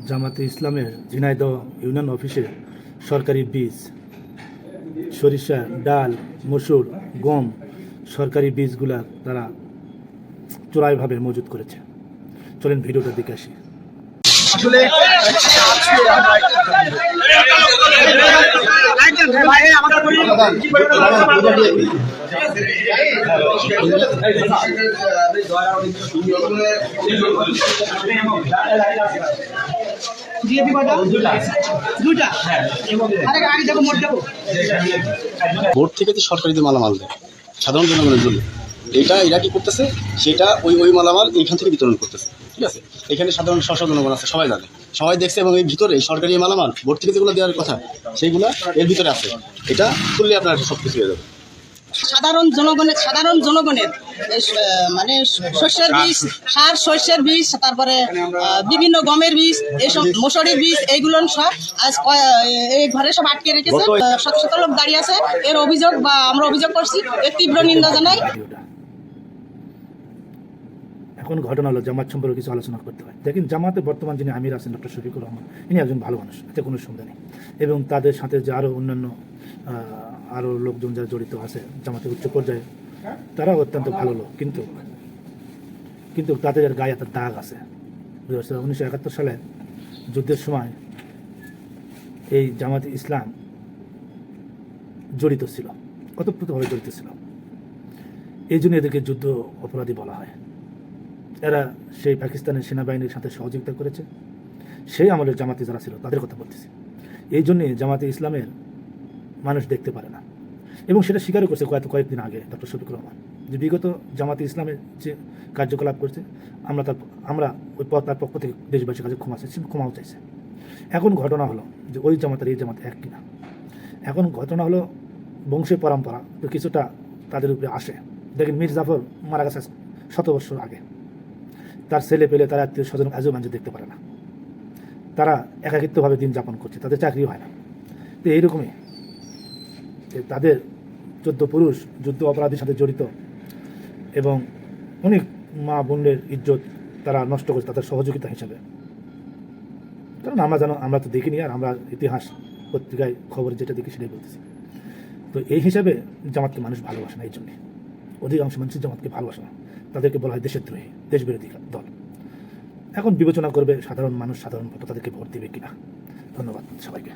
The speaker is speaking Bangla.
জামাতে ইসলামের ঝিনাইদহ ইউনিয়ন অফিসে সরকারি বীজ, সরিষা, ডাল, মসুর, গম সরকারি বীজগুলা তারা চোরাইভাবে মজুত করেছে। চলেন ভিডিওটা দেখে আসি। আসলে ভোট থেকে যে সরকারি যে মালামাল দেয় সাধারণ জনগণের জন্য, এরা কি করতেছে, সেটা ওই মালামাল এইখান থেকে বিতরণ করতেছে। ঠিক আছে, এখানে সাধারণ জনগণ আছে, সবাই জানে, সবাই দেখছে, এবং এই ভিতরে সরকারি মালামাল ভোট থেকে যেগুলো দেওয়ার কথা সেইগুলো এর ভিতরে আছে। এটা খুললে আপনার সব কিছু হয়ে যাবে। সাধারণ জনগণের মানে শস্যের বীজ, সার, শস্যের বীজ, তারপরে বিভিন্ন গমের বীজ, এইসব মসুরের বীজ, এইগুলো সব আজ এই ঘরে সব আটকে রেখেছে। শত শত লোক দাঁড়িয়ে আছে। এর অভিযোগ বা আমরা অভিযোগ করছি, এর তীব্র নিন্দা জানাই। এখন ঘটনা হলো জামাত সম্পর্কে কিছু আলোচনা করতে হয়। দেখেন, জামাতে বর্তমান যিনি আমির আছেন ডক্টর শফিকুর রহমান, ইনি একজন ভালো মানুষ, এতে কোনো সন্দেহ নেই। এবং তাদের সাথে যে আরও অন্যান্য আরও লোকজন যারা জড়িত আছে জামাতের উচ্চ পর্যায়ে, তারাও অত্যন্ত ভালো লোক, কিন্তু তাদের গায়ে একটা দাগ আছে। 1971 সালে যুদ্ধের সময় এই জামাতে ইসলাম জড়িত ছিল, ওতপ্রোতভাবে জড়িত ছিল। এই জন্য এদেরকে যুদ্ধ অপরাধী বলা হয়। এরা সেই পাকিস্তানের সেনাবাহিনীর সাথে সহযোগিতা করেছে। সেই আমলের জামাতে যারা ছিল তাদের কথা বলতেছি। এই জন্যে জামাতে ইসলামের মানুষ দেখতে পারে না, এবং সেটা স্বীকারও করছে কয়েকদিন আগে ডক্টর শফিকুর রহমান, যে বিগত জামাতে ইসলামের যে কার্যকলাপ করছে আমরা ওই তার পক্ষ থেকে দেশবাসীর কাছে ক্ষমাও চাইছে। এখন ঘটনা হলো যে ওই জামাতের এই জামাতে এক কিনা। এখন ঘটনা হলো বংশের পরম্পরা তো কিছুটা তাদের উপরে আসে। দেখেন, মীর জাফর মারা গেছে 100 বছর আগে, তার ছেলে পেলে, তার আত্মীয় স্বজন আজও মানুষ দেখতে পারে না। তারা একাকিত্বভাবে দিন যাপন করছে, তাদের চাকরি হয় না। তো এইরকমই তাদের 14 পুরুষ যুদ্ধ অপরাধীর সাথে জড়িত, এবং অনেক মা বোনের ইজ্জত তারা নষ্ট করছে তাদের সহযোগিতা হিসাবে। কারণ আমরা তো দেখিনি, আর আমরা ইতিহাস পত্রিকায় খবর যেটা দেখি সেটাই বলতেছি। তো এই হিসাবে জামাতকে মানুষ ভালোবাসে না। এই জন্যে অধিকাংশ মানুষ জামাতকে ভালোবাসে না, তাদেরকে বলা হয় দেশদ্রোহী, দেশবিরোধী দল। এখন বিবেচনা করবে সাধারণ মানুষ, সাধারণ ভোটার তাদেরকে ভোট দেবে কিনা। ধন্যবাদ সবাইকে।